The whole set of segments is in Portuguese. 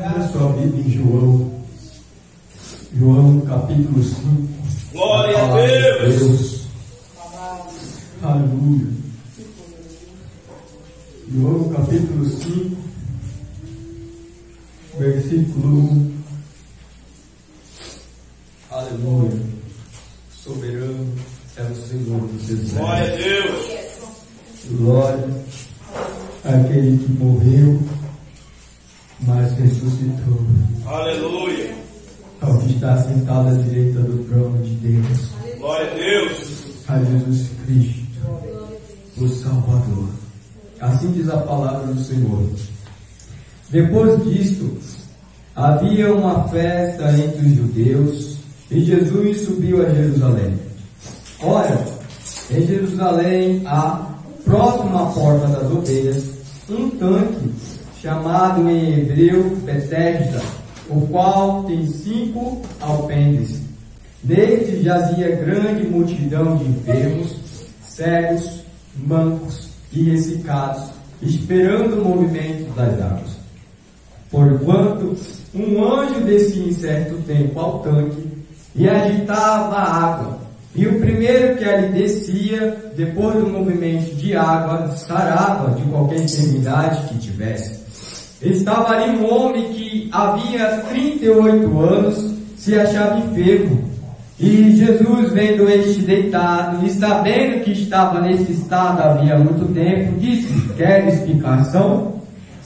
Abra sua Bíblia em João capítulo 5. Glória a Deus. Aleluia. João capítulo 5, versículo 1. Aleluia. Soberano é o Senhor dos exércitos. Glória a Deus. Glória àquele que morreu, mas ressuscitou. Aleluia. Ao que está sentado à direita do trono de Deus. Glória a Deus. A Jesus Cristo, o Salvador. Assim diz a palavra do Senhor. Depois disto, havia uma festa entre os judeus, e Jesus subiu a Jerusalém. Ora, em Jerusalém há, próximo à porta das ovelhas, um tanque, chamado em hebreu Betesda, o qual tem 5 alpendes. Neste jazia grande multidão de enfermos, cegos, mancos e ressecados, esperando o movimento das águas. Porquanto um anjo descia em certo tempo ao tanque e agitava a água, e o primeiro que ali descia, depois do movimento de água, sarava de qualquer enfermidade que tivesse. Estava ali um homem que havia 38 anos, se achava enfermo. E Jesus, vendo este deitado, e sabendo que estava nesse estado havia muito tempo, disse: queres ficação?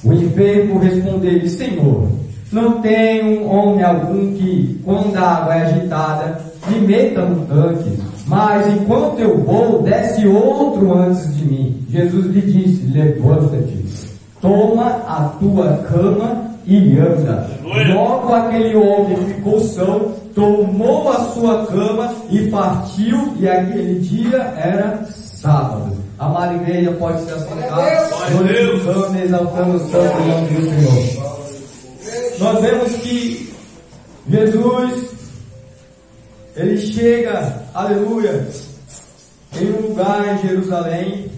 O enfermo respondeu-lhe: Senhor, não tenho homem algum que, quando a água é agitada, me meta no tanque, mas enquanto eu vou, desce outro antes de mim. Jesus lhe disse: levanta-te, toma a tua cama e anda. Logo aquele homem ficou são, tomou a sua cama e partiu, e aquele dia era sábado. Amada igreja, pode se assentar, glorificando e exaltando o santo nome do Senhor. Nós vemos que Jesus, ele chega, aleluia, em um lugar em Jerusalém,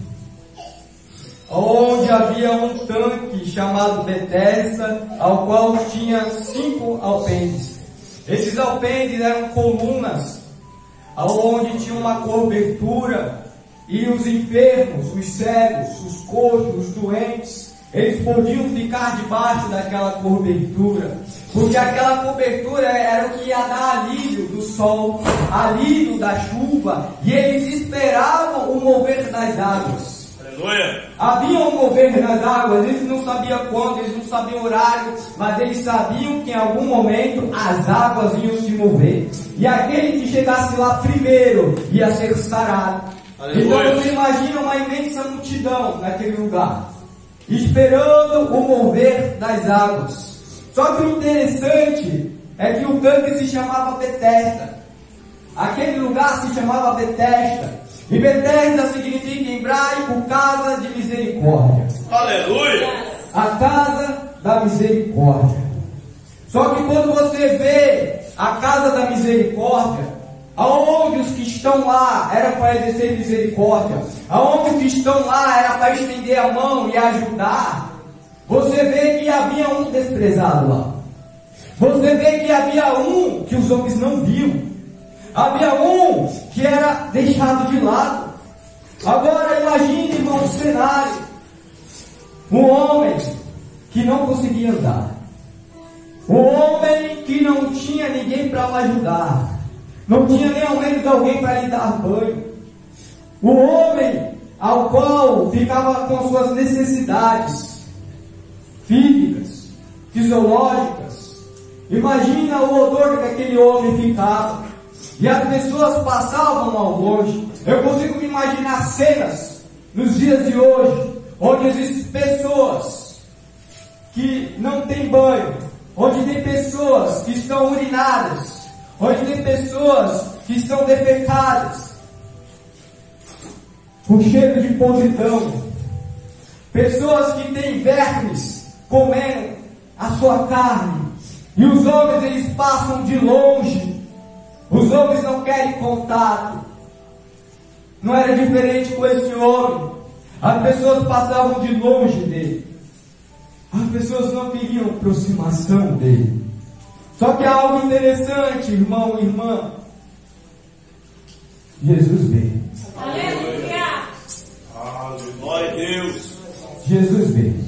onde havia um tanque chamado Betesda, ao qual tinha 5 alpendes. Esses alpendes eram colunas, onde tinha uma cobertura, e os enfermos, os cegos, os coxos, os doentes, eles podiam ficar debaixo daquela cobertura, porque aquela cobertura era o que ia dar alívio do sol, alívio da chuva, e eles esperavam o mover das águas. Havia um mover nas águas, eles não sabiam quando, eles não sabiam o horário, mas eles sabiam que em algum momento as águas iam se mover, e aquele que chegasse lá primeiro ia ser sarado. Então você imagina uma imensa multidão naquele lugar, esperando o mover das águas. Só que o interessante é que o tanque se chamava Betesda, aquele lugar se chamava Betesda. E Betesda significa em hebraico casa de misericórdia. Aleluia! A casa da misericórdia. Só que quando você vê a casa da misericórdia, aonde os que estão lá era para exercer misericórdia, aonde os que estão lá era para estender a mão e ajudar, você vê que havia um desprezado lá. Você vê que havia um que os homens não viam. Havia um que era deixado de lado. Agora imagine, irmão, o cenário. Um homem que não conseguia andar. Um homem que não tinha ninguém para o ajudar. Não tinha nem ao menos alguém para lhe dar banho. Um homem ao qual ficava com suas necessidades físicas, fisiológicas. Imagina o odor que aquele homem ficava. E as pessoas passavam ao longe. Eu consigo me imaginar cenas nos dias de hoje, onde existem pessoas que não têm banho, onde tem pessoas que estão urinadas, onde tem pessoas que estão defecadas, com cheiro de podridão, pessoas que têm vermes comendo a sua carne, e os homens eles passam de longe. Os homens não querem contato. Não era diferente com esse homem. As pessoas passavam de longe dele. As pessoas não queriam aproximação dele. Só que há algo interessante, irmão e irmã. Jesus veio. Aleluia. Glória a Deus. Jesus veio.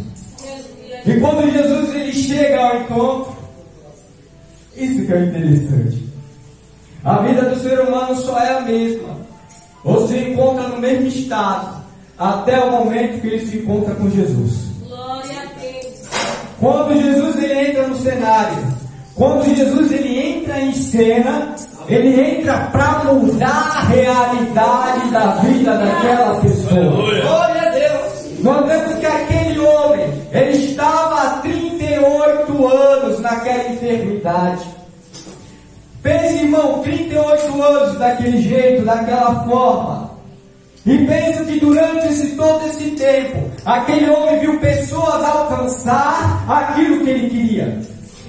E quando Jesus ele chega ao encontro, isso que é interessante. A vida do ser humano só é a mesma. Ou se encontra no mesmo estado até o momento que ele se encontra com Jesus. Glória a Deus. Quando Jesus ele entra no cenário, quando Jesus ele entra em cena, ele entra para mudar a realidade da vida daquela pessoa. Aleluia. Glória a Deus. Nós vemos que aquele homem, ele estava há 38 anos naquela enfermidade. Pense, irmão, 38 anos daquele jeito, daquela forma. E pensa que durante todo esse tempo, aquele homem viu pessoas alcançar aquilo que ele queria.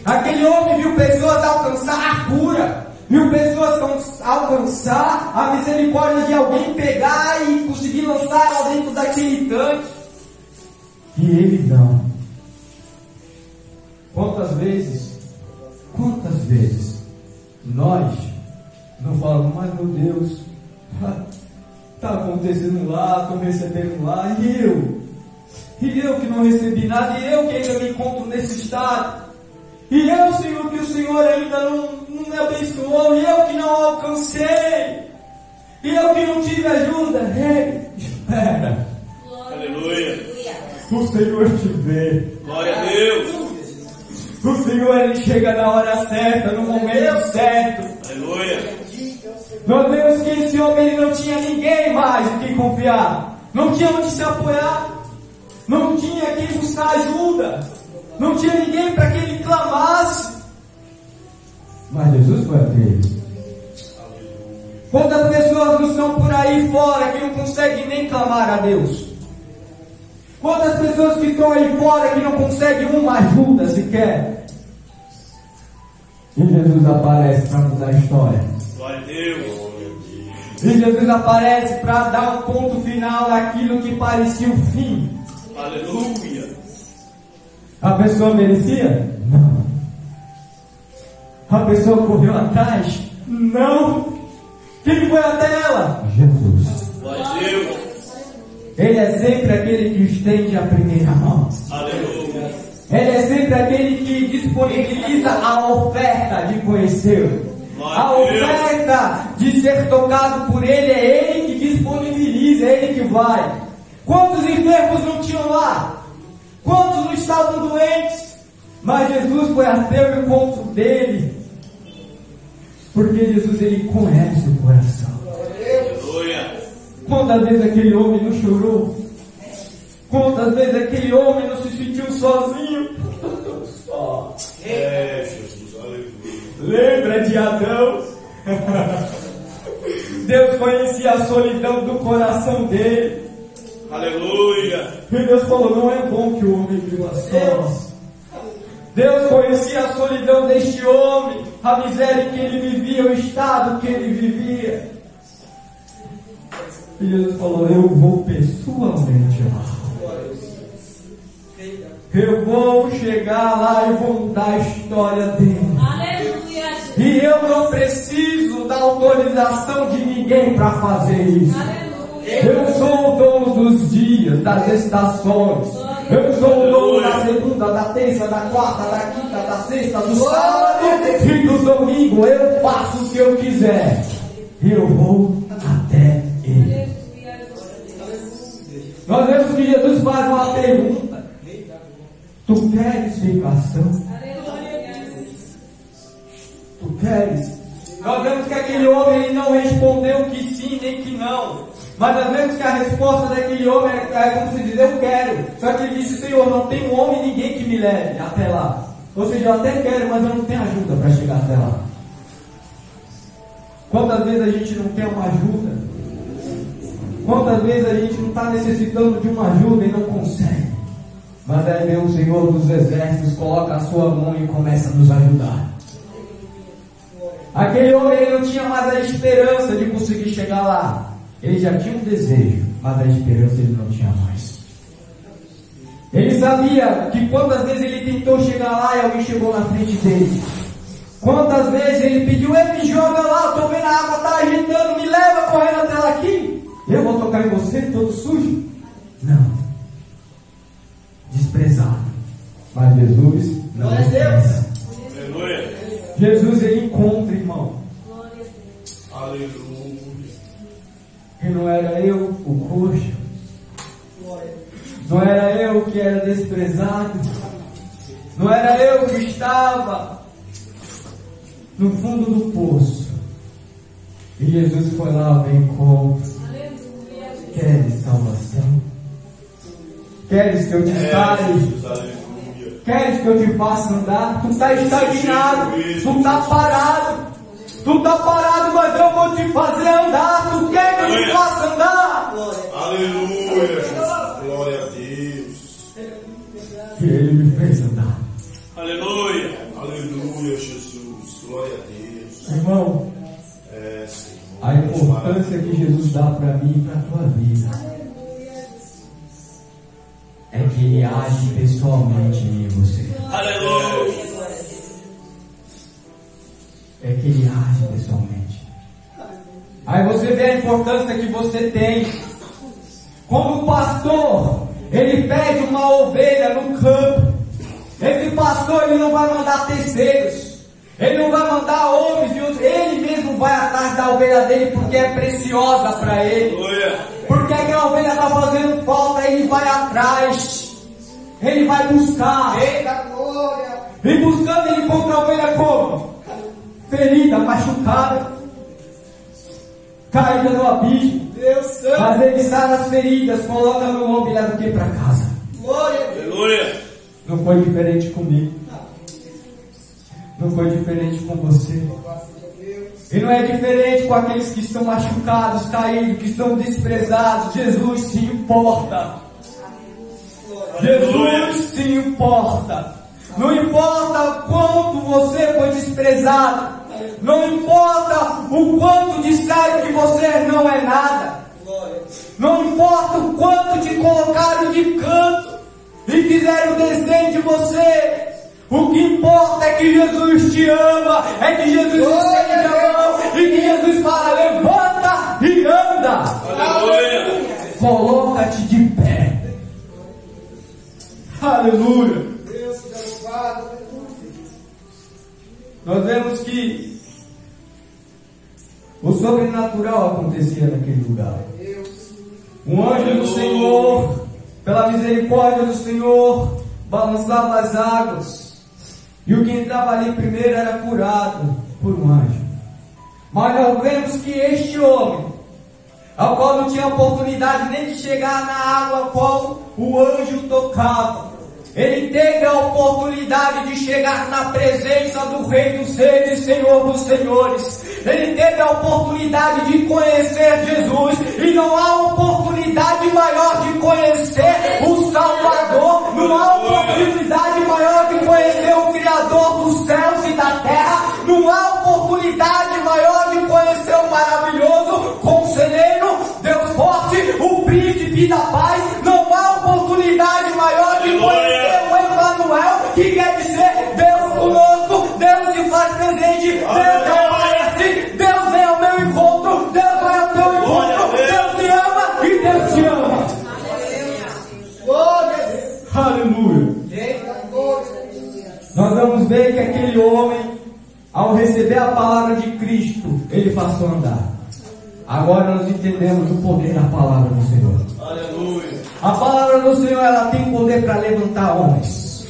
Aquele homem viu pessoas alcançar a cura. Viu pessoas alcançar a misericórdia de alguém pegar e conseguir lançar lá dentro daquele tanque. E ele não. Quantas vezes nós não falamos, mas meu Deus, está acontecendo lá, estou recebendo lá, e eu que não recebi nada, e eu que ainda me encontro nesse estado, e eu, Senhor, que o Senhor ainda não me abençoou, e eu que não alcancei, e eu que não tive ajuda. Ei, espera. Aleluia. O Senhor te vê. Glória a Deus. O Senhor ele chega na hora certa, no momento certo. Aleluia. Nós vemos que esse homem ele não tinha ninguém mais em quem confiar, não tinha onde se apoiar, não tinha quem buscar ajuda, não tinha ninguém para que ele clamasse. Mas Jesus foi até ele. Quantas pessoas não estão por aí fora que não conseguem nem clamar a Deus? Quantas pessoas que estão aí fora que não conseguem uma ajuda sequer? E Jesus aparece para mudar a história. Glória a Deus. E Jesus aparece para dar um ponto final naquilo que parecia o fim. Aleluia. A pessoa merecia? Não. A pessoa correu atrás? Não. Quem foi até ela? Jesus. Glória a Deus. Ele é sempre aquele que estende a primeira mão. Aleluia. Ele é sempre aquele que disponibiliza a oferta de conhecê-lo. A oferta de ser tocado por ele, é ele que disponibiliza, é ele que vai. Quantos enfermos não tinham lá? Quantos não estavam doentes? Mas Jesus foi até o encontro dele. Porque Jesus ele conhece o coração. Aleluia. Quantas vezes aquele homem não chorou? Quantas vezes aquele homem não se sentiu sozinho? Só. Jesus, aleluia. Lembra de Adão? Deus conhecia a solidão do coração dele. Aleluia. E Deus falou, não é bom que o homem viva a sós. Deus conhecia a solidão deste homem, a miséria que ele vivia, o estado que ele vivia. E Jesus falou, eu vou pessoalmente lá. Eu vou chegar lá e vou mudar a história dele. Aleluia. E eu não preciso da autorização de ninguém para fazer isso. Aleluia. Eu sou o dono dos dias, das estações. Eu sou o dono da segunda, da terça, da quarta, da quinta, da sexta, do sábado e do domingo. Eu faço o que eu quiser. E eu vou até ele. Nós vemos que Jesus faz uma pergunta. Tu queres explicação? Tu queres? Nós vemos que aquele homem ele não respondeu que sim nem que não. Mas nós vemos que a resposta daquele homem é como se diz, eu quero. Só que ele disse, Senhor, não tem um homem ninguém que me leve até lá. Ou seja, eu até quero, mas eu não tenho ajuda para chegar até lá. Quantas vezes a gente não quer uma ajuda? Quantas vezes a gente não está necessitando de uma ajuda e não consegue? Mas aí vem o Senhor dos Exércitos, coloca a sua mão e começa a nos ajudar. Aquele homem ele não tinha mais a esperança de conseguir chegar lá. Ele já tinha um desejo, mas a esperança ele não tinha mais. Ele sabia que quantas vezes ele tentou chegar lá e alguém chegou na frente dele. Quantas vezes ele pediu, me joga lá, eu estou vendo a água, está agitando, me leva correndo até lá aqui. Eu vou tocar em você, todo sujo? Não. Desprezado. Mas Jesus não despreza. Jesus, ele encontra, irmão. Aleluia. Que não era eu o coxo. Não era eu que era desprezado. Não era eu que estava no fundo do poço. E Jesus foi lá ao encontro. Queres salvação? Queres que eu te sare? Queres que eu te faça andar? Tu está estagnado, tu está parado. Tu está parado, mas eu vou te fazer andar. Tu quer que eu te faça andar? Aleluia, Jesus. Glória a Deus. E ele me fez andar. Aleluia. Aleluia, Jesus. Glória a Deus. Irmão, Senhor. a importância que Jesus dá para mim e para a tua vida é que Ele age pessoalmente em você. Aleluia. É que Ele age pessoalmente. Aí você vê a importância que você tem. Como pastor, ele pede uma ovelha no campo. Esse pastor, ele não vai mandar terceiros. Ele não vai mandar homens e outros. Ele mesmo vai atrás da ovelha dele porque é preciosa para ele. Porque aquela ovelha está fazendo falta, ele vai atrás. Ele vai buscar. E buscando, ele encontra a ovelha como? Ferida, machucada, caída no abismo. Mas ele sai das feridas, coloca no ombro e leva o que para casa? Aleluia. Não foi diferente comigo. Não foi diferente com você. E não é diferente com aqueles que estão machucados, caídos, que estão desprezados. Jesus se importa. Jesus se importa. Não importa quanto você foi desprezado. Não importa o quanto disseram que você não é nada. Não importa o quanto te colocaram de canto e fizeram desdém de você. O que importa é que Jesus te ama, é que Jesus estende a mão e que Jesus fala, levanta e anda. Aleluia. Coloca-te de pé. Aleluia. Nós vemos que o sobrenatural acontecia naquele lugar. Um anjo do Senhor, pela misericórdia do Senhor, balançava as águas. E o que entrava ali primeiro era curado por um anjo. Mas nós vemos que este homem, ao qual não tinha oportunidade nem de chegar na água a qual o anjo tocava, ele teve a oportunidade de chegar na presença do Rei dos Reis e Senhor dos Senhores. Ele teve a oportunidade de conhecer Jesus. E não há oportunidade maior de conhecer o Salvador. Não há oportunidade maior de conhecer o Criador dos céus e da terra. Não há oportunidade maior de conhecer o maravilhoso Conselheiro, Deus forte, o Príncipe da paz. Não há oportunidade maior de conhecer o Emmanuel, que quer dizer Deus conosco. Deus se faz presente. Deus aparece. Deus vem ao meu encontro. Deus vai ao teu encontro. Deus te ama e Deus te ama. Aleluia. Nós vamos ver que aquele homem, ao receber a palavra de Cristo, ele passou a andar. Agora nós entendemos o poder da palavra do Senhor. Aleluia. A palavra do Senhor, ela tem poder para levantar homens.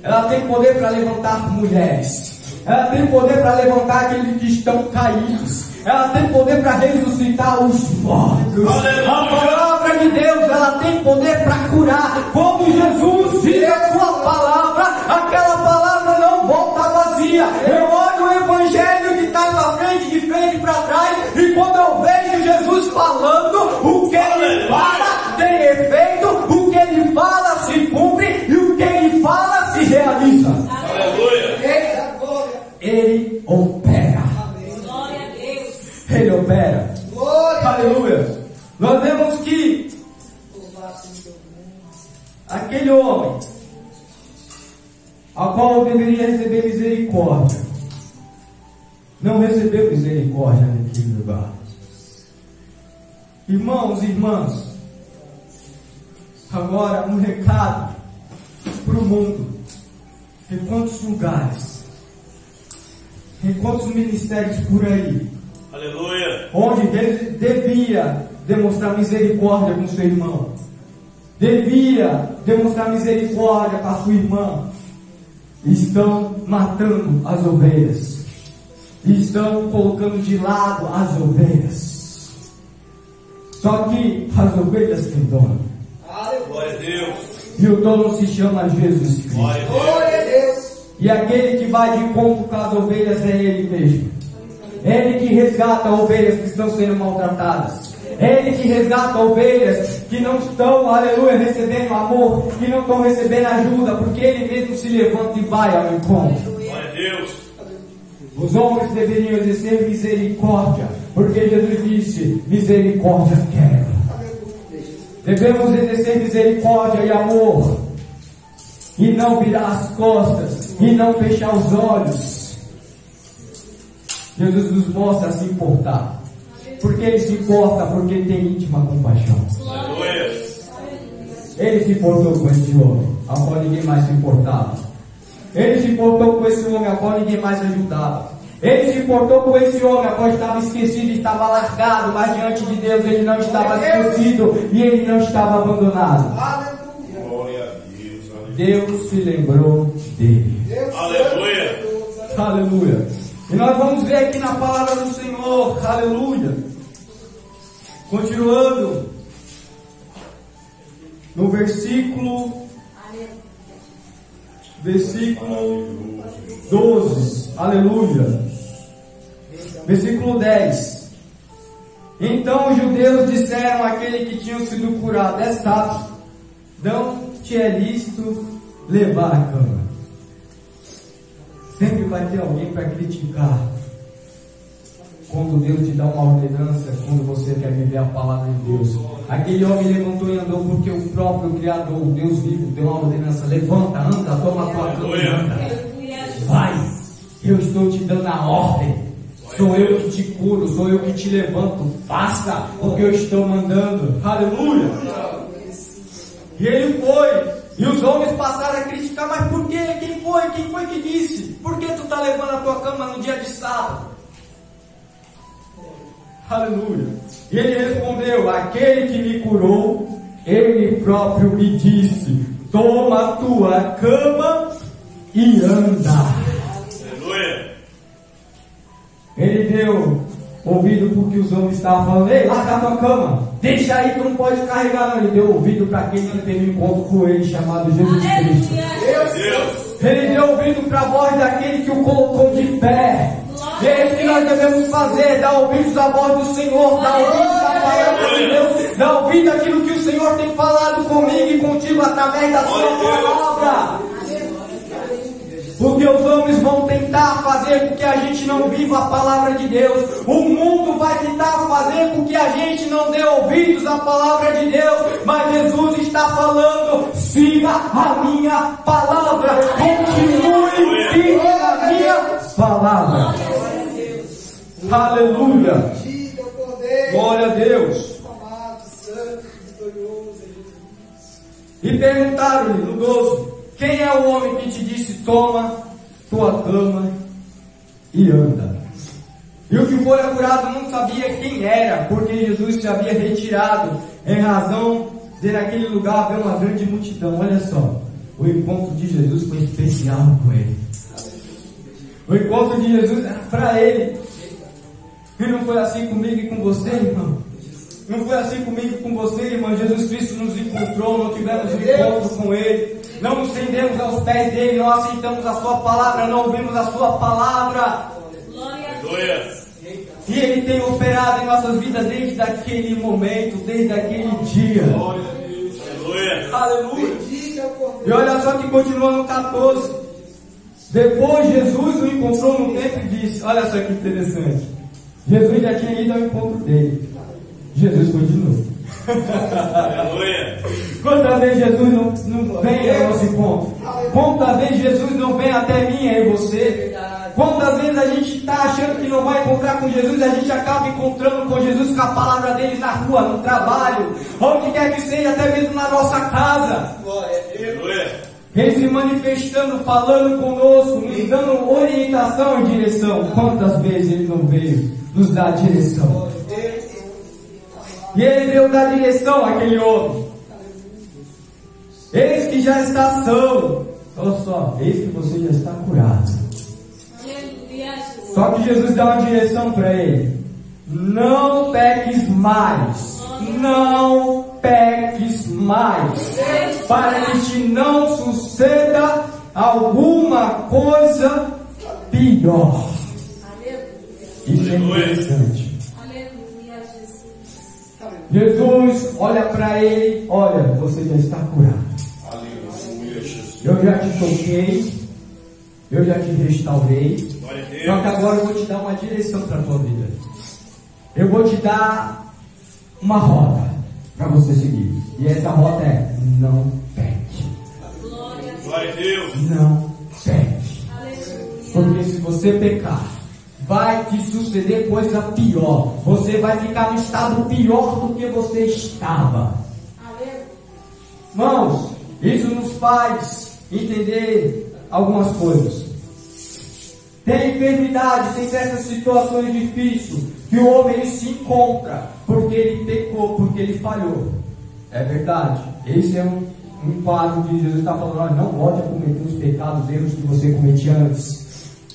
Ela tem poder para levantar mulheres. Ela tem poder para levantar aqueles que estão caídos. Ela tem poder para ressuscitar os mortos. A palavra de Deus, ela tem poder para curar. Quando Jesus diz a sua palavra, aquela palavra não volta vazia. Eu olho o evangelho que está para frente, de frente para trás, e quando eu vejo Jesus falando, o que ele fala tem efeito, o que ele fala se cumpre, e o que ele fala se realiza. Aleluia. Ele opera. Glória a Deus. Ele opera. Aleluia. Nós vemos que aquele homem deveria receber misericórdia. Não recebeu misericórdia naquele lugar. Irmãos e irmãs, agora um recado para o mundo. Em quantos lugares, em quantos ministérios por aí, Aleluia. onde devia demonstrar misericórdia com seu irmão, devia demonstrar misericórdia com a sua irmã, estão matando as ovelhas, estão colocando de lado as ovelhas. Só que as ovelhas têm dono. Glória a Deus. E o dono se chama Jesus Cristo. Glória a Deus. E aquele que vai de encontro com as ovelhas é Ele mesmo. Ele que resgata ovelhas que estão sendo maltratadas. Ele que resgata ovelhas que não estão, aleluia, recebendo amor, que não estão recebendo ajuda, porque Ele mesmo se levanta e vai ao encontro. Glória a Deus. Os homens deveriam exercer misericórdia, porque Jesus disse: misericórdia quero. Devemos exercer misericórdia e amor, e não virar as costas, e não fechar os olhos. Jesus nos mostra a se importar. Porque Ele se importa? Porque Ele tem íntima compaixão. Aleluia. Ele se importou com esse homem, a qual ninguém mais se importava. Ele se importou com esse homem, a qual ninguém mais ajudava. Ele se importou com esse homem, a qual estava esquecido, estava largado, mas diante de Deus ele não estava esquecido e ele não estava abandonado. Glória a Deus. Deus se lembrou dele. Aleluia. Aleluia. E nós vamos ver aqui na palavra do Senhor, aleluia. Continuando, no versículo 12, aleluia. Versículo 10. Então os judeus disseram àquele que tinha sido curado: é sábio, não te é lícito levar a cama. Sempre vai ter alguém para criticar quando Deus te dá uma ordenança, quando você quer viver a palavra de Deus. Aquele homem levantou e andou porque o próprio Criador, o Deus vivo, deu uma ordenança: levanta, anda, toma a tua cama e anda. Vai, eu estou te dando a ordem. Sou eu que te curo, sou eu que te levanto. Faça o que eu estou mandando. Aleluia. E ele foi. E os homens passaram a criticar: mas por quê? Quem foi? Quem foi que disse? Por que tu está levando a tua cama no dia de sábado? Aleluia. E ele respondeu: aquele que me curou, ele próprio me disse: toma a tua cama e anda. Aleluia. Ele deu ouvido porque os homens estavam falando: ei, larga a tua cama, deixa aí, tu não pode carregar não. Ele deu ouvido para aquele que teve um encontro com ele, chamado Jesus Cristo. Ele deu ouvido para a voz daquele que o colocou de pé. E é isso que nós devemos fazer: dar ouvidos à voz do Senhor, dar ouvidos à palavra de Deus, dar ouvido àquilo que o Senhor tem falado comigo e contigo através da sua palavra. Porque os homens vão tentar fazer com que a gente não viva a palavra de Deus. O mundo vai tentar fazer com que a gente não dê ouvidos à palavra de Deus. Mas Jesus está falando: siga a minha palavra, continue firme na minha palavra. Aleluia. Glória a Deus. E perguntaram-lhe no 12: quem é o homem que te disse: toma tua cama e anda? E o que fora curado não sabia quem era, porque Jesus se havia retirado, em razão de naquele lugar haver uma grande multidão. Olha só, o encontro de Jesus foi especial com ele. O encontro de Jesus era para ele. E não foi assim comigo e com você, irmão? Não foi assim comigo e com você, irmão? Jesus Cristo nos encontrou, não tivemos um encontro com Ele, não nos rendemos aos pés dele, não aceitamos a sua palavra, não ouvimos a sua palavra. Aleluia. E Ele tem operado em nossas vidas desde aquele momento, desde aquele dia. Aleluia. Aleluia. E olha só que continua no 14. Depois Jesus o encontrou no templo e disse: olha só que interessante, Jesus já tinha ido ao encontro dele, Jesus foi de novo. Aleluia. Quantas vezes Jesus não vem ao nosso encontro? Quantas vezes Jesus não vem até mim e você? Quantas vezes a gente está achando que não vai encontrar com Jesus, a gente acaba encontrando com Jesus, com a palavra dele na rua, no trabalho, onde quer que seja, até mesmo na nossa casa. Ele se manifestando, falando conosco, nos dando orientação e direção. Quantas vezes ele não veio nos dar direção? E ele veio dar direção àquele homem. Eis que já está são. Olha só, eis que você já está curado. Só que Jesus dá uma direção para ele. Não peques mais. Não peques mais. Para que te não suceda alguma coisa pior. Isso é interessante. Jesus olha para ele. Olha, você já está curado. Eu já te toquei. Eu já te restaurei. Só que agora eu vou te dar uma direção para a tua vida. Eu vou te dar uma rota para você seguir. E essa rota é: não peque. Glória a Deus. Não peque. Porque se você pecar, vai te suceder coisa pior. Você vai ficar no estado pior do que você estava. Irmãos, isso nos faz entender algumas coisas. Tem enfermidade, tem certas situações difíceis que o homem ele se encontra porque ele pecou, porque ele falhou. É verdade. Esse é um quadro que Jesus está falando: olha, não volte a cometer os pecados, erros que você cometia antes.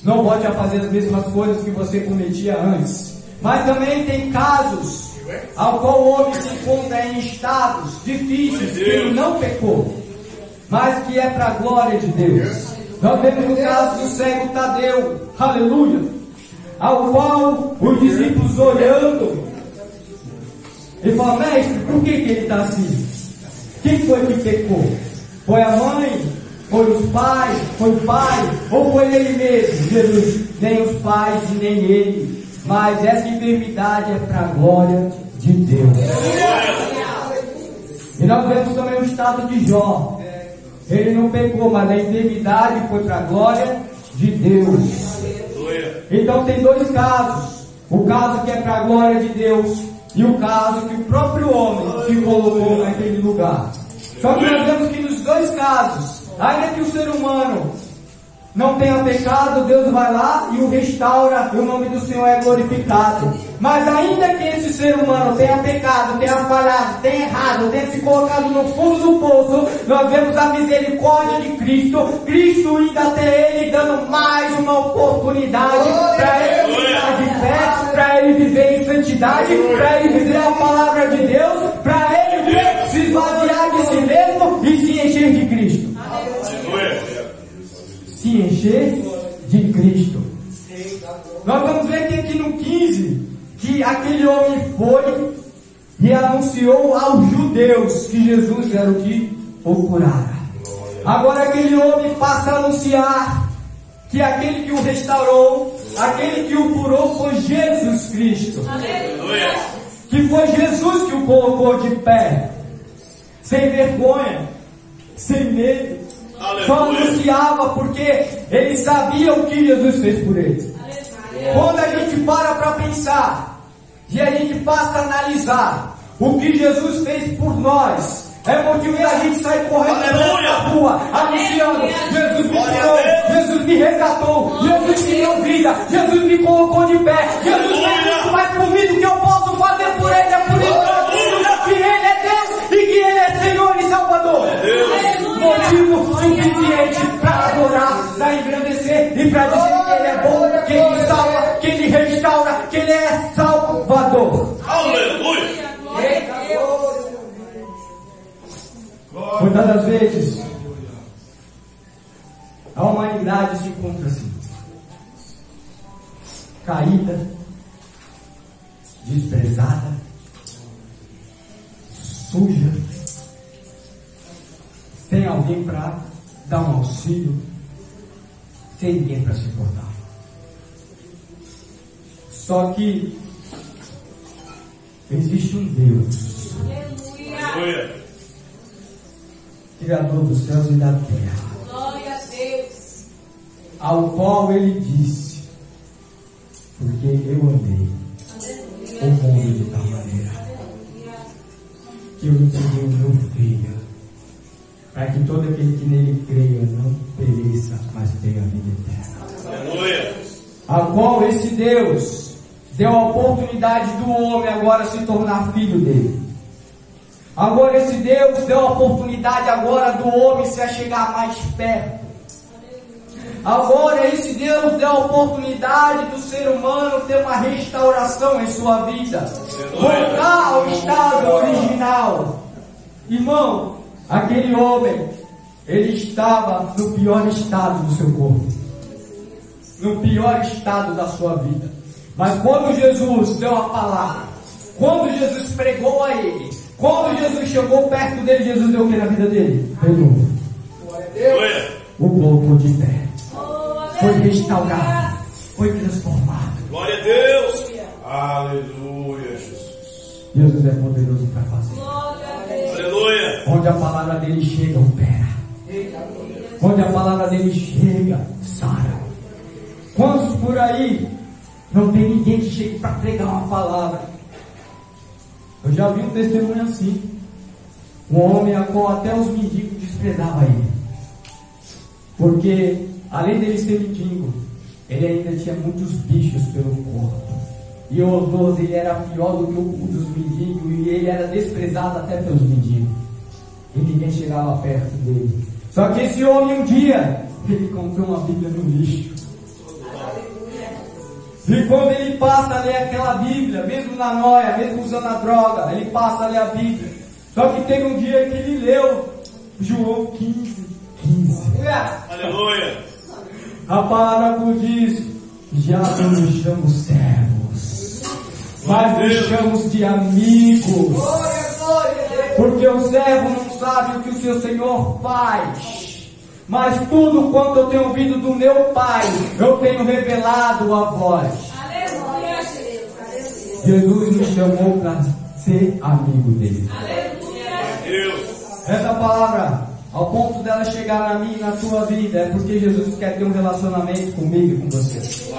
Não volte a fazer as mesmas coisas que você cometia antes. Mas também tem casos ao qual o homem se encontra em estados difíceis que ele não pecou, mas que é para a glória de Deus. Nós vemos o caso do cego Tadeu, aleluia, ao qual os discípulos olhando e falam: mestre, por que ele está assim? Quem foi que pecou? Foi a mãe? Foi os pais? Foi o pai? Ou foi ele mesmo? Jesus, nem os pais e nem ele, mas essa enfermidade é para a glória de Deus. E nós vemos também o estado de Jó. Ele não pecou, mas a enfermidade foi para a glória de Deus. Então tem dois casos: o caso que é para a glória de Deus e o caso que o próprio homem se colocou naquele lugar. Só que nós vemos que nos dois casos, ainda que o ser humano não tenha pecado, Deus vai lá e o restaura, e o nome do Senhor é glorificado. Mas ainda que esse ser humano tenha pecado, tenha falhado, tenha errado, tenha se colocado no fundo do poço, nós vemos a misericórdia de Cristo. Cristo indo até ele, dando mais uma oportunidade para ele ficar de pé, para ele viver em santidade, para ele viver a palavra de Deus, para ele se esvaziar de si mesmo e se encher de Cristo. Se encher de Cristo. Nós vamos ver que aqui no 15, que aquele homem foi e anunciou aos judeus que Jesus era o que o curara. Agora aquele homem passa a anunciar que aquele que o restaurou, aquele que o curou foi Jesus Cristo. Que foi Jesus que o colocou de pé, sem vergonha, sem medo. Só anunciava porque ele sabia o que Jesus fez por ele. Quando a gente para pensar e a gente passa a analisar o que Jesus fez por nós, é motivo que a gente sai correndo na rua anunciando: Jesus me curou, Jesus me resgatou, Jesus me deu vida, Jesus me colocou de pé, Jesus fez muito mais por mim do que eu posso fazer por ele. É por isso que ele é Deus e que ele é Senhor e Salvador. Motivo suficiente para adorar, para engrandecer e para dizer que ele é bom, que ele salva, que ele restaura, que ele é Salvador. Aleluia! Muitas das vezes a humanidade se encontra assim, caída, desprezada, suja, sem alguém para dar um auxílio, sem ninguém para se importar. Só que existe um Deus, Aleluia! Criador dos céus e da terra, ao qual ele disse: porque eu amei o mundo de tal maneira que eu enviei o meu filho, para que todo aquele que nele creia não pereça, mas tenha a vida eterna. Aleluia. Ao qual esse Deus deu a oportunidade do homem agora se tornar filho dele. Agora esse Deus deu a oportunidade agora do homem se achegar mais perto. Agora esse Deus deu a oportunidade do ser humano ter uma restauração em sua vida, voltar ao estado original. Irmão, aquele homem, ele estava no pior estado do seu corpo, no pior estado da sua vida. Mas quando Jesus deu a palavra, quando Jesus pregou a ele, quando Jesus chegou perto dele, Jesus deu o que na vida dele? Renovo. O voltou de pé. Foi restaurado. Foi transformado. Glória a Deus. Aleluia, Jesus. Jesus é poderoso para fazer. Aleluia. Onde a palavra dele chega, opera. Onde a palavra dele chega, sara. Quantos por aí não tem ninguém que chegue para pregar uma palavra? Eu já vi um testemunho assim. Um homem a qual até os mendigos desprezavam ele. Porque, além dele ser mendigo, ele ainda tinha muitos bichos pelo corpo. E o odor dele era pior do que o dos mendigos. E ele era desprezado até pelos mendigos. E ninguém chegava perto dele. Só que esse homem um dia, ele comprou uma Bíblia no lixo. E quando ele passa a ler aquela Bíblia, mesmo na noia, mesmo usando a droga, ele passa a ler a Bíblia. Só que teve um dia que ele leu João 15. Aleluia. A palavra diz: já não nos chamamos servos, mas nos chamamos de amigos. Porque o servo não sabe o que o seu Senhor faz. Mas tudo quanto eu tenho ouvido do meu Pai, eu tenho revelado a vós. Aleluia. Jesus nos chamou para ser amigo dele. Deus. Essa palavra, ao ponto dela chegar na minha e na tua vida, é porque Jesus quer ter um relacionamento comigo e com você.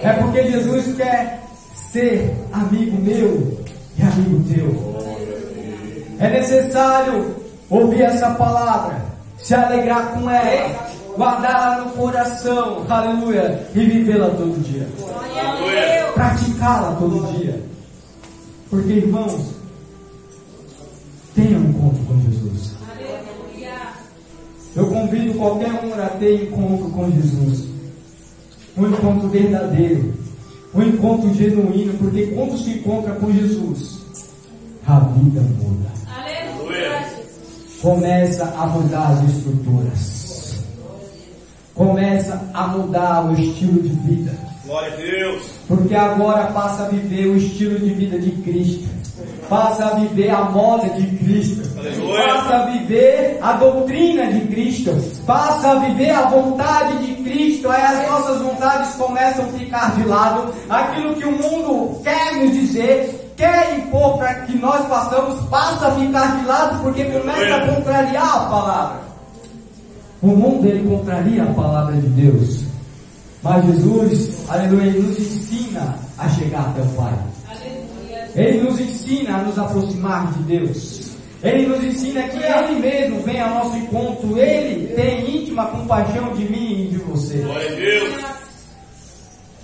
É porque Jesus quer ser amigo meu e amigo teu. É necessário ouvir essa palavra, se alegrar com ela, guardá-la no coração, aleluia, e vivê-la todo dia, praticá-la todo dia. Porque, irmãos, tenha um encontro com Jesus. Eu convido qualquer um a ter encontro com Jesus, um encontro verdadeiro, um encontro genuíno, porque quando se encontra com Jesus, a vida muda. Começa a mudar as estruturas, começa a mudar o estilo de vida. Glória a Deus. Porque agora passa a viver o estilo de vida de Cristo, passa a viver a moda de Cristo, Aleluia. passa a viver a doutrina de Cristo, passa a viver a vontade de Cristo. Aí as nossas vontades começam a ficar de lado. Aquilo que o mundo quer nos dizer, quer impor para que nós passamos, passa a ficar de lado, porque começa a contrariar a palavra. O mundo, ele contraria a palavra de Deus, mas Jesus, aleluia, ele nos ensina a chegar até o Pai. Ele nos ensina a nos aproximar de Deus. Ele nos ensina que Ele mesmo vem ao nosso encontro. Ele tem íntima compaixão de mim e de você. Glória a Deus.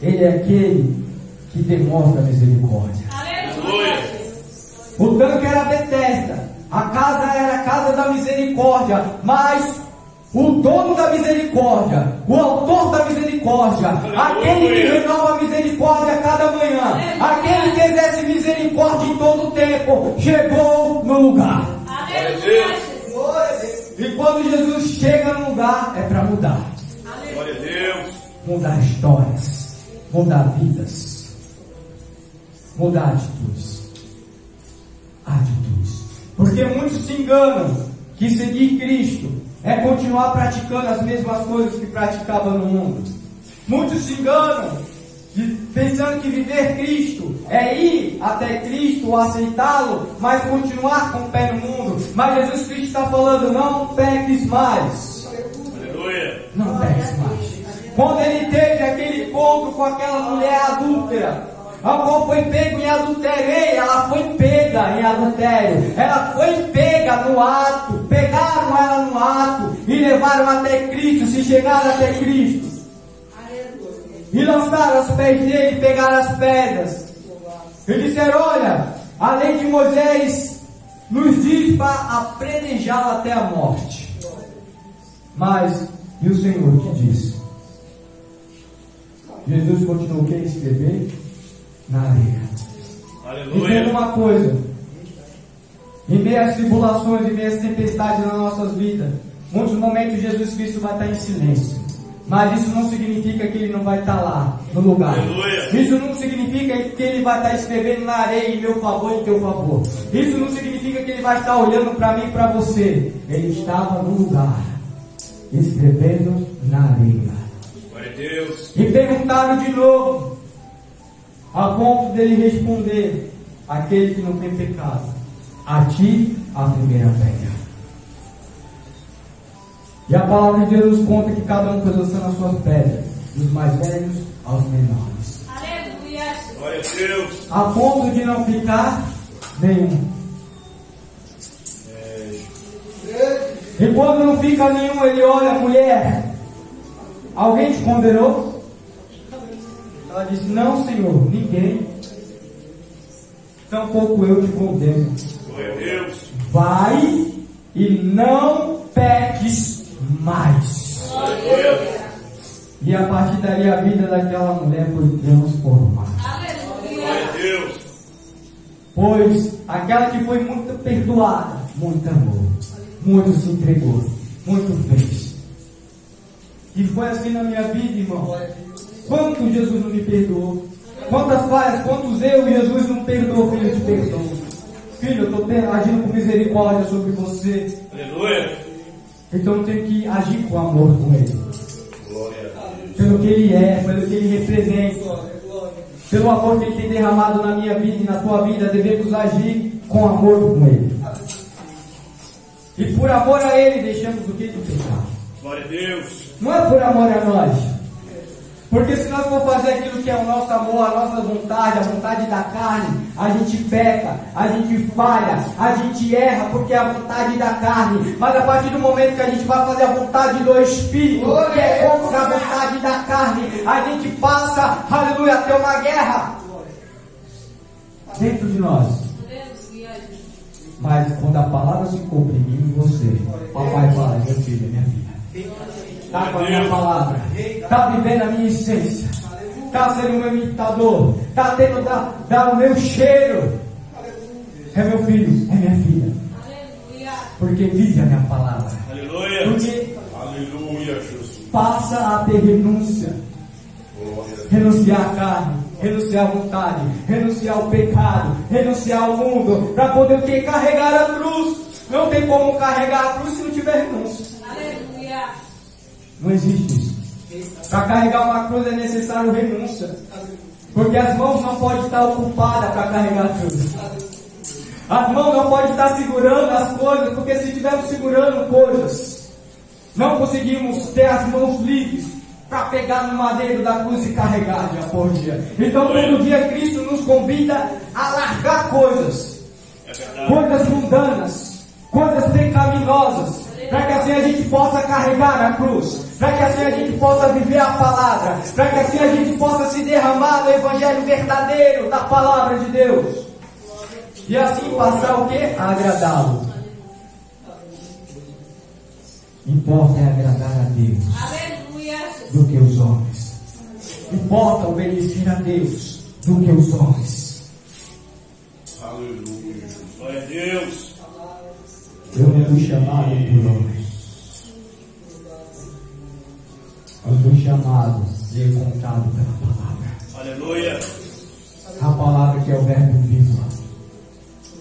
Ele é aquele que demonstra misericórdia. Aleluia. O tanque era Betesda, a casa era a casa da misericórdia, mas o dono da misericórdia, o autor da misericórdia, aquele que renova a misericórdia a cada manhã, aquele que exerce misericórdia em todo o tempo, chegou no lugar. E quando Jesus chega no lugar, é para mudar. Glória a Deus. Mudar histórias, mudar vidas, mudar atitudes. Porque muitos se enganam que seguir Cristo é continuar praticando as mesmas coisas que praticavam no mundo. Muitos se enganam pensando que viver Cristo é ir até Cristo ou aceitá-lo, mas continuar com o pé no mundo. Mas Jesus Cristo está falando: não peques mais. Aleluia. Não peques mais. Quando ele teve aquele encontro com aquela mulher adúltera, a qual foi pego em adultério. Ei, ela foi pega em adultério. Ela foi pega no ato. Pegaram ela no ato e levaram até Cristo, se chegaram até Cristo. E lançaram aos pés dele e pegaram as pedras. E disseram: olha, a lei de Moisés nos diz para apredejá-lo até a morte. Mas, e o Senhor que disse? Jesus continuou a escrever na areia. Aleluia. Entenda uma coisa: em meio às tribulações, em meio às tempestades nas nossas vidas, muitos momentos Jesus Cristo vai estar em silêncio. Mas isso não significa que Ele não vai estar lá, no lugar. Aleluia. Isso não significa que Ele vai estar escrevendo na areia em meu favor e em teu favor. Isso não significa que Ele vai estar olhando para mim e para você. Ele estava no lugar, escrevendo na areia. Glória a Deus. E perguntaram de novo, a ponto dele responder: aquele que não tem pecado, a ti a primeira pedra. E a palavra de Deus conta que cada um foi lançando as suas pedras, dos mais velhos aos menores. Aleluia. Glória a Deus. A ponto de não ficar nenhum. E quando não fica nenhum, ele olha: mulher, alguém te condenou? Ela disse: não, Senhor, ninguém. Tampouco eu te condeno. Glória a Deus. Vai e não peques mais. Aleluia. E a partir dali a vida daquela mulher foi transformada. Glória a Deus. Pois aquela que foi muito perdoada, muito amor, muito se entregou, muito fez. E foi assim na minha vida, irmão. Quanto Jesus não me perdoou? Quantas falhas, quantos erros Jesus não perdoou? Filho, eu te perdoo. Filho, eu estou agindo com misericórdia sobre você. Aleluia. Então eu tenho que agir com amor com Ele. Glória a Deus. Pelo que Ele é, pelo que Ele representa. Pelo amor que Ele tem derramado na minha vida e na tua vida, devemos agir com amor com Ele. E por amor a Ele, deixamos o que do pecado. Glória a Deus. Não é por amor a nós. Porque se nós for fazer aquilo que é o nosso amor, a nossa vontade, a vontade da carne, a gente peca, a gente falha, a gente erra, porque é a vontade da carne. Mas a partir do momento que a gente vai fazer a vontade do Espírito, que é contra a vontade da carne, a gente passa, aleluia, a ter uma guerra dentro de nós. Mas quando a palavra se cumpre em mim e você, papai fala: meu filho, minha filha, está com a minha palavra, está vivendo a minha essência, está sendo o meu imitador, está tendo dar o meu cheiro. É meu filho, é minha filha. Porque vive a minha palavra. Aleluia. Porque Aleluia, Jesus. passa a ter renúncia. Renunciar à carne, renunciar à vontade, renunciar ao pecado, renunciar ao mundo, para poder o que? Carregar a cruz. Não tem como carregar a cruz se não tiver renúncia. Aleluia. Não existe isso. Para carregar uma cruz é necessário renúncia. Porque as mãos não podem estar ocupadas para carregar a cruz. As mãos não podem estar segurando as coisas, porque se estivermos segurando coisas, não conseguimos ter as mãos livres para pegar no madeiro da cruz e carregar dia por dia. Então todo dia Cristo nos convida a largar coisas, coisas mundanas, coisas pecaminosas, para que assim a gente possa carregar a cruz, para que assim a gente possa viver a palavra, para que assim a gente possa se derramar no evangelho verdadeiro da palavra de Deus, e assim passar o que? A agradá-lo. Importa é agradar a Deus do que os homens. Importa obedecer a Deus do que os homens. Aleluia. Glória a Deus. Eu não fui chamado por homens. Eu fui chamado e encontrado pela palavra. Aleluia. A palavra que é o verbo vivo.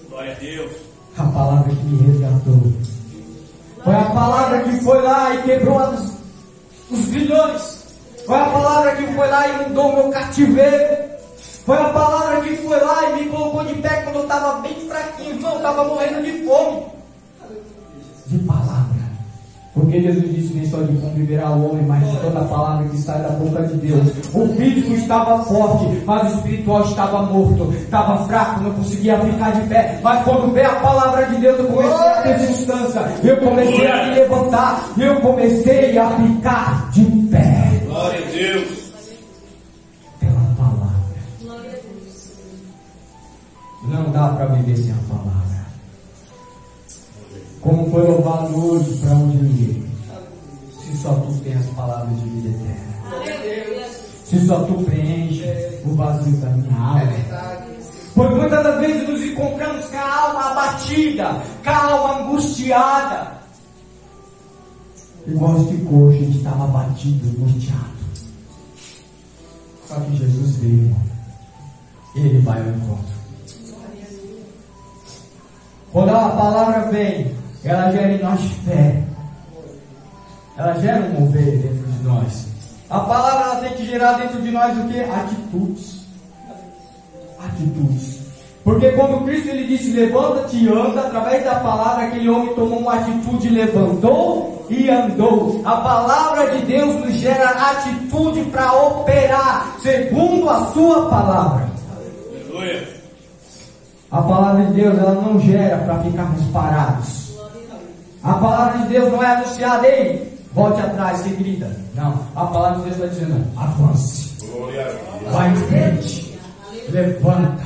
Glória a Deus. A palavra que me resgatou. Foi a palavra que foi lá e quebrou os grilhões. Foi a palavra que foi lá e mudou o meu cativeiro. Foi a palavra que foi lá e me colocou de pé quando eu estava bem fraquinho. Não, eu estava morrendo de fome. De palavra Porque Jesus disse: nem só de pão viverá o homem, mas de toda a palavra que sai da boca de Deus. O físico estava forte, mas o espiritual estava morto, estava fraco, não conseguia ficar de pé. Mas quando veio a palavra de Deus, eu comecei a ter substância, eu comecei a me levantar, eu comecei a ficar de pé. Glória a Deus. Pela palavra. Não dá para viver sem a palavra. Como foi louvado hoje, para onde eu irei? Se só tu tens as palavras de vida eterna. Se só tu preenches o vazio da minha alma. Pois muitas das vezes nos encontramos com a alma abatida, com a alma angustiada. Igual este coxo, a gente estava abatido, angustiado. Só que Jesus veio. Ele vai ao encontro. Quando a palavra vem, ela gera em nós fé. Ela gera um mover dentro de nós. A palavra ela tem que gerar dentro de nós o que? Atitudes. Atitudes. Porque quando Cristo ele disse: levanta-te e anda, através da palavra aquele homem tomou uma atitude, levantou e andou. A palavra de Deus nos gera atitude para operar segundo a sua palavra. Aleluia. A palavra de Deus ela não gera para ficarmos parados. A palavra de Deus não é anunciada: ei, volte atrás, se grita. Não, a palavra de Deus está dizendo: avance, vai em frente, levanta,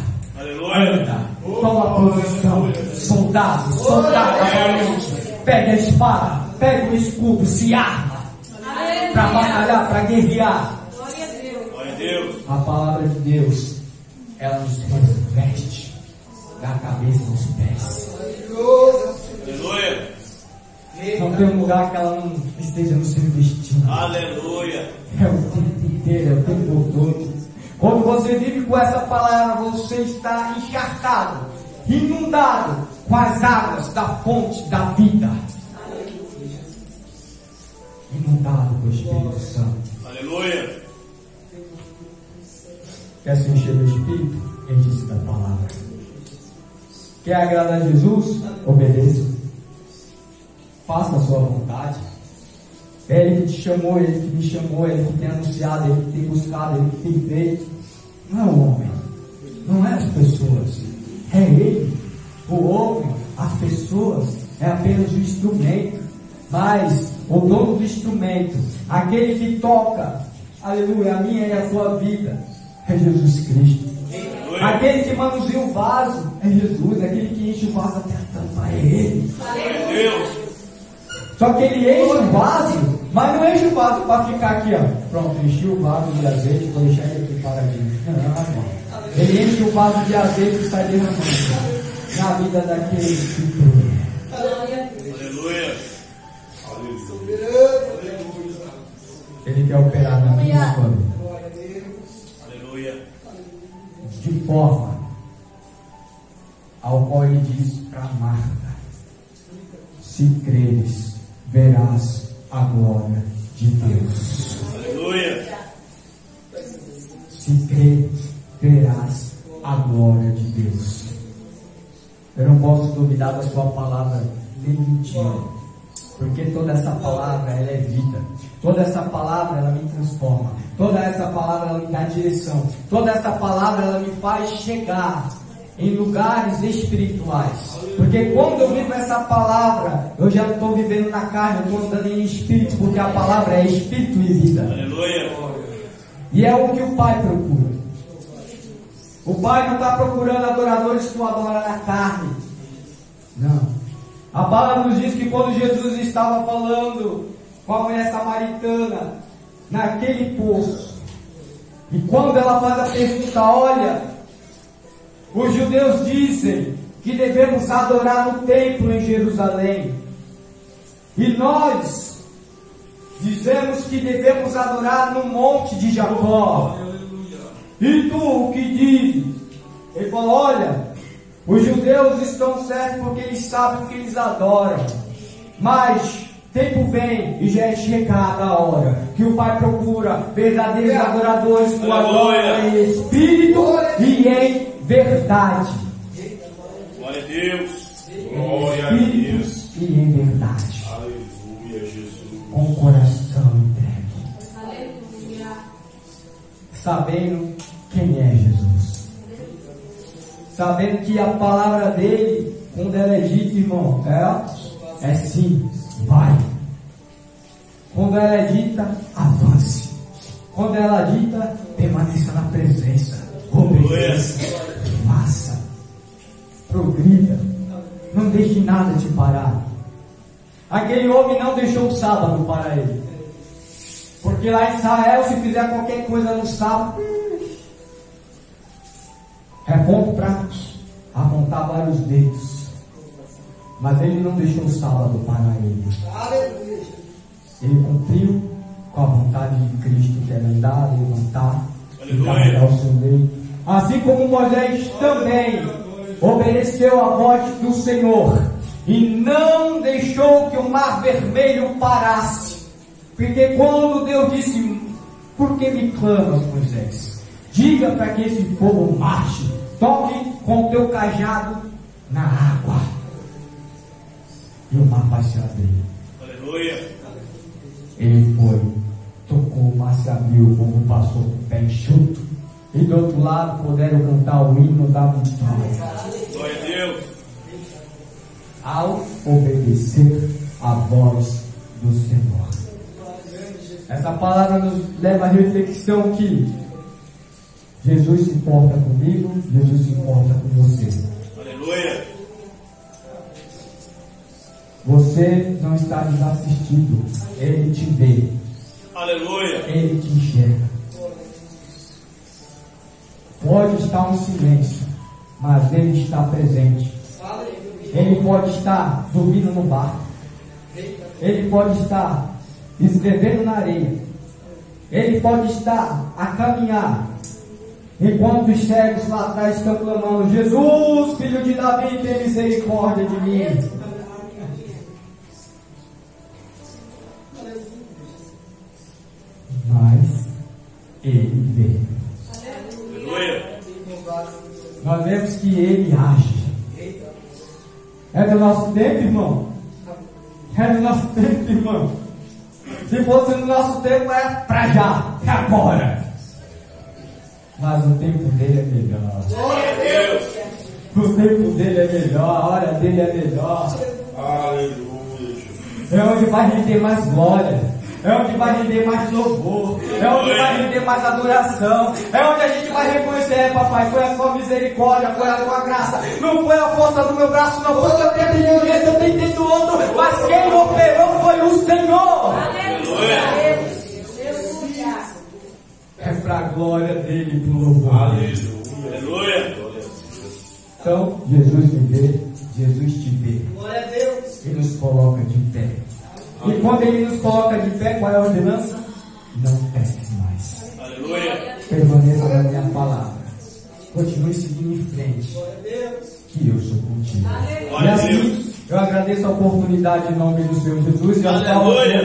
anda, toma posição. Soldado, valente, pega a espada, pega o escudo, se arma para batalhar, para guerrear. Glória a Deus. A palavra de Deus ela nos reveste da cabeça aos pés. Aleluia. Não tem um lugar que ela não esteja nos revestindo. Aleluia. É o tempo inteiro, é o tempo todo. Quando você vive com essa palavra, você está encharcado, inundado com as águas da fonte da vida. Inundado com o Espírito Santo. Aleluia. Quer se encher do Espírito? Enche-se da palavra. Quer agradar a Jesus? Obedeça. Faça a sua vontade. É Ele que te chamou, Ele que me chamou, Ele que tem anunciado, Ele que tem buscado, Ele que tem feito. Não é o homem, não é as pessoas, é Ele. O homem, as pessoas, é apenas o instrumento. Mas o dono do instrumento, aquele que toca, aleluia, a minha e a sua vida, é Jesus Cristo. Aquele que manuseia o vaso é Jesus. Aquele que enche o vaso até a tampa é Ele. Glória a Deus. Só que Ele enche o vaso, mas não enche o vaso para ficar aqui, ó. Pronto, enchi o vaso de azeite, vou deixar ele aqui paradinho. Não, irmão. Ele enche o vaso de azeite e sai derramando na vida daquele que crê. Aleluia. Ele quer operar na minha família. Aleluia. De forma ao qual Ele diz para Marta: se creres, verás a glória de Deus. Aleluia. Se creres, verás a glória de Deus. Eu não posso duvidar da sua palavra nem mentir, porque toda essa palavra ela é vida. Toda essa palavra ela me transforma. Toda essa palavra ela me dá direção. Toda essa palavra ela me faz chegar em lugares espirituais. Porque quando eu vivo essa palavra, eu já não estou vivendo na carne, eu estou andando em espírito, porque a palavra é espírito e vida. Aleluia. E é o que o Pai procura. O Pai não está procurando adoradores que o adoram na carne. Não. A palavra nos diz que quando Jesus estava falando com a mulher samaritana naquele poço, e quando ela faz a pergunta: olha, os judeus dizem que devemos adorar no templo em Jerusalém, e nós dizemos que devemos adorar no monte de Jacó. E tu o que dizes? Ele falou: olha, os judeus estão certos porque eles sabem que eles adoram, mas tempo vem e já é chegada a hora que o Pai procura verdadeiros adoradores que o adoram em espírito e em verdade. Glória a Deus. Em espírito e em verdade. Aleluia, Jesus. coração entregue, Aleluia. sabendo quem é Jesus, sabendo que a palavra dele, quando ela é dita, irmão, é sim, vai. Quando ela é dita, avance. Quando ela é dita, permaneça na presença, obedeça, faça, progrida, não deixe nada te parar. Aquele homem não deixou o sábado para ele, porque lá em Israel, se fizer qualquer coisa no sábado, é ponto para apontar vários dedos. Mas ele não deixou o sábado para ele. Ele cumpriu com a vontade de Cristo, que era andar, levantar e carregar o seu leito. Assim como Moisés também obedeceu a voz do Senhor e não deixou que o mar vermelho parasse. Porque quando Deus disse: por que me clamas, Moisés? Diga para que esse povo marche, toque com o teu cajado na água, e o mar vai se abrir. Aleluia. Ele foi, tocou, o mar se abriu, o povo passou com o pé enxuto, e do outro lado puderam cantar o hino da vitória, Glória a Deus. ao obedecer a voz do Senhor. Essa palavra nos leva à reflexão que Jesus se importa comigo, Jesus se importa com você. Aleluia. Você não está desassistido, Ele te vê, Aleluia. Ele te enxerga. Pode estar um silêncio, mas Ele está presente. Ele pode estar dormindo no barco, Ele pode estar escrevendo na areia, Ele pode estar a caminhar, enquanto os cegos lá atrás estão clamando: Jesus, filho de Davi, tem misericórdia de mim. Mas Ele vê. Aleluia. Nós vemos que Ele age. É do nosso tempo, irmão? É do nosso tempo, irmão? Se fosse no nosso tempo, é pra já, é agora. Mas o tempo dele é melhor. Glória a Deus. O tempo dele é melhor, a hora dele é melhor. Aleluia. É onde vai render mais glória. É onde vai render mais louvor. É onde vai render mais adoração. É onde a gente vai reconhecer: papai, foi a tua misericórdia, foi a tua graça. Não foi a força do meu braço, não foi que eu tentei de um jeito, eu tentei do outro. Mas quem operou foi o Senhor. Aleluia. É para a glória dele e para o louvor. Aleluia. Então, Jesus me vê, Jesus te vê. Glória a Deus. E nos coloca de pé. E quando Ele nos coloca de pé, qual é a ordenança? Não peques mais. Aleluia. Permaneça na minha palavra. Continue seguindo em frente, Glória a Deus. que eu sou contigo. E Glória a assim, Deus. eu agradeço a oportunidade em nome do Senhor Jesus. E Aleluia. a